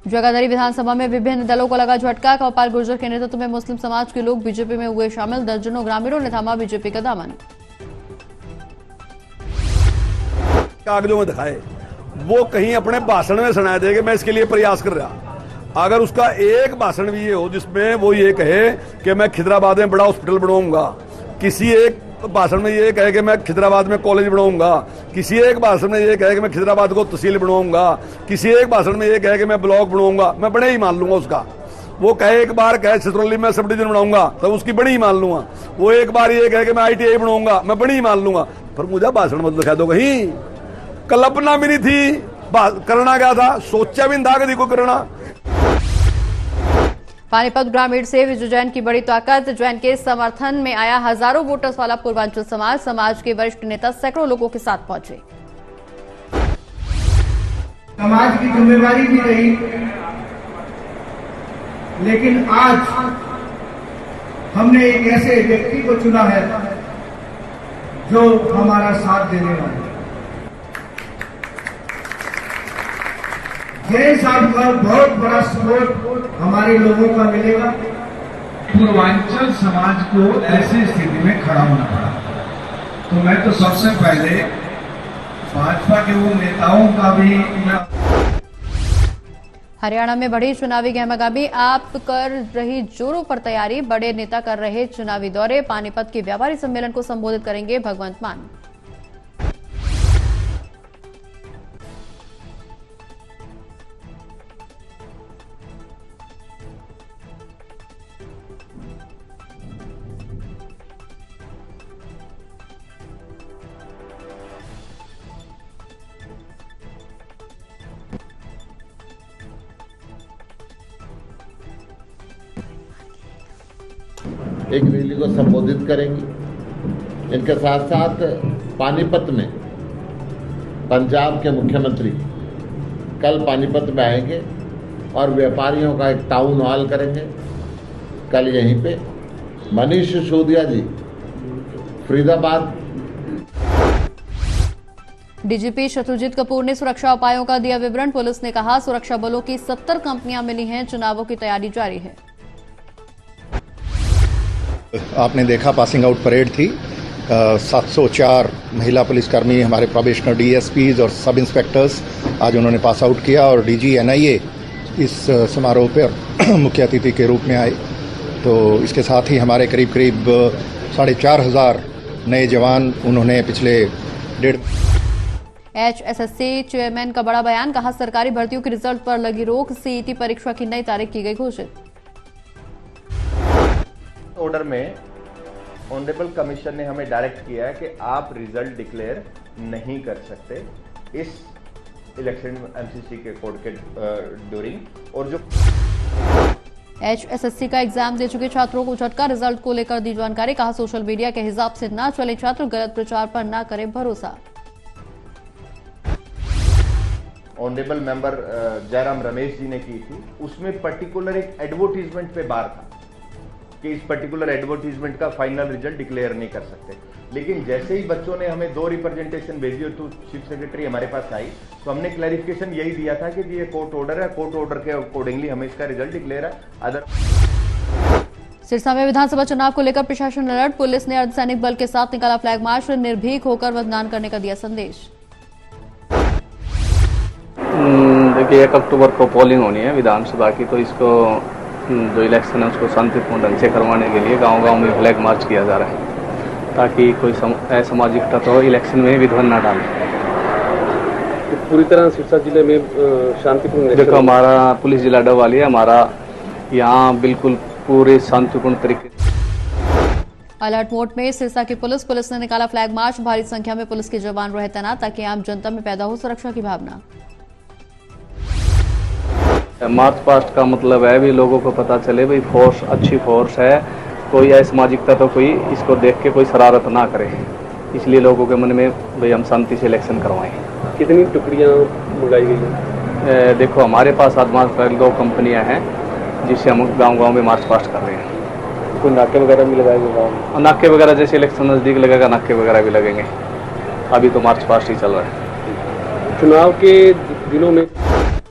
जगाधरी विधानसभा में विभिन्न दलों को लगा झटका। गोपाल गुर्जर के नेतृत्व में मुस्लिम समाज के लोग बीजेपी में हुए शामिल। दर्जनों ग्रामीणों ने थामा बीजेपी का दामन। कागजों में दिखाए, वो कहीं अपने भाषण में सुनाया दे कि मैं इसके लिए प्रयास कर रहा। अगर उसका एक भाषण भी ये हो जिसमें वो ये कहे कि मैं खिदराबाद में बड़ा हॉस्पिटल बनाऊंगा, किसी एक भाषण में ये कहे कि मैं खिदराबाद में कॉलेज बनाऊंगा, किसी एक भाषण में ये कहे कि मैं खिदराबाद को तहसील बनाऊंगा, किसी एक भाषण में ये कहे कि मैं ब्लॉक बनाऊंगा, मैं बड़े ही मान लूंगा उसका। वो कहे एक बार कहे छतरौली में सब डिवीजन बनाऊंगा तो उसकी बड़ी ही मान लूंगा। वो एक बार ये कहे कि मैं ITI बनाऊंगा, मैं बड़ी ही मान लूंगा। पर मुझे भाषण मत दिखा दो कहीं। कल्पना भी नहीं थी, करना क्या था, सोचा भी नहीं था कभी को करना। पानीपत ग्रामीण से विजय जैन की बड़ी ताकत। जैन के समर्थन में आया हजारों वोटर्स वाला पूर्वांचल समाज। समाज के वरिष्ठ नेता सैकड़ों लोगों के साथ पहुंचे। समाज की जिम्मेवारी भी रही, लेकिन आज हमने एक ऐसे व्यक्ति को चुना है जो हमारा साथ देने वाला है। जैन साहब का बहुत बड़ा सपोर्ट हमारे लोगों का मिलेगा। पूर्वांचल समाज को ऐसी स्थिति में खड़ा होना पड़ा, तो मैं तो सबसे पहले भाजपा के वो नेताओं का भी हरियाणा में बढ़ी चुनावी गहमागहमी। आप कर रही जोरों पर तैयारी। बड़े नेता कर रहे चुनावी दौरे। पानीपत के व्यापारी सम्मेलन को संबोधित करेंगे भगवंत मान। एक रैली को संबोधित करेंगी। इनके साथ साथ पानीपत में पंजाब के मुख्यमंत्री कल पानीपत में आएंगे और व्यापारियों का एक टाउन हॉल करेंगे। कल यहीं पे मनीष सिसोदिया जी फरीदाबाद। डीजीपी शत्रुजीत कपूर ने सुरक्षा उपायों का दिया विवरण। पुलिस ने कहा सुरक्षा बलों की 70 कंपनियां मिली हैं। चुनावों की तैयारी जारी है। आपने देखा पासिंग आउट परेड थी। 704 महिला पुलिसकर्मी, हमारे प्रोबेशनर DSPs और सब इंस्पेक्टर्स आज उन्होंने पास आउट किया और DG NIA इस समारोह पर मुख्य अतिथि के रूप में आए। तो इसके साथ ही हमारे करीब 4,500 नए जवान उन्होंने पिछले 1.5 HSSC चेयरमैन का बड़ा बयान। कहा सरकारी भर्तियों के रिजल्ट पर लगी रोक। CET परीक्षा की नई तारीख की गई घोषित। ऑर्डर में ऑनरेबल कमीशन ने हमें डायरेक्ट किया है कि आप रिजल्ट डिक्लेयर नहीं कर सकते इस इलेक्शन MCC के कोड के ड्यूरिंग। और जो HSSC का एग्जाम दे चुके छात्रों को झटका। रिजल्ट को लेकर दी जानकारी। कहा सोशल मीडिया के हिसाब से ना चले छात्र। गलत प्रचार पर ना करें भरोसा। ऑनरेबल मेंबर जयराम रमेश जी ने की थी, उसमें पर्टिकुलर एक एडवर्टीजमेंट पे बार था कि इस पर्टिकुलर एडवर्टीजमेंट का फाइनल रिजल्ट डिक्लेयर नहीं कर सकते। लेकिन जैसे ही बच्चों ने हमें 2 रिप्रेजेंटेशन भेजी और चीफ सेक्रेटरी हमारे पास आई, तो हमने क्लैरिफिकेशन यही दिया था कि ये कोर्ट ऑर्डर है, कोर्ट ऑर्डर के अकॉर्डिंगली हमें इसका रिजल्ट डिक्लेयर है। अदर सिरसा में विधानसभा चुनाव को लेकर प्रशासन अलर्ट। पुलिस ने अर्धसैनिक बल के साथ निकाला फ्लैग मार्च। निर्भीक होकर मतदान करने का दिया संदेश। देखिए 1 अक्टूबर को पोलिंग होनी है विधानसभा की, तो इसको जो इलेक्शन है उसको शांतिपूर्ण ढंग से करवाने के लिए गांव-गांव में फ्लैग मार्च किया जा रहा है, ताकि कोई असामाजिक तत्व इलेक्शन में विध्वंस न डाले। तो पूरी तरह सिरसा जिले में शांतिपूर्ण। देखो हमारा पुलिस जिला डबवाली है, हमारा यहाँ बिल्कुल पूरे शांतिपूर्ण तरीके। अलर्ट मोड में सिरसा की पुलिस ने निकाला फ्लैग मार्च। भारी संख्या में पुलिस के जवान रहे तैनात ताकि आम जनता में पैदा हो सुरक्षा की भावना। मार्च पास्ट का मतलब है भी लोगों को पता चले भाई फोर्स अच्छी फोर्स है, कोई असामाजिकता तो कोई इसको देख के कोई शरारत ना करे, इसलिए लोगों के मन में भाई हम शांति से इलेक्शन करवाएं। कितनी टुकड़ियां बुलाई गई हैं? देखो हमारे पास आदमास 2 कंपनियां हैं जिससे हम गांव-गांव में मार्च पास्ट कर रहे हैं। कोई नाके वगैरह भी लगाए गए गाँव में? नाके वगैरह जैसे इलेक्शन नज़दीक लगेगा नाके वगैरह भी लगेंगे। अभी तो मार्च पास्ट ही चल रहा है। चुनाव के दिनों में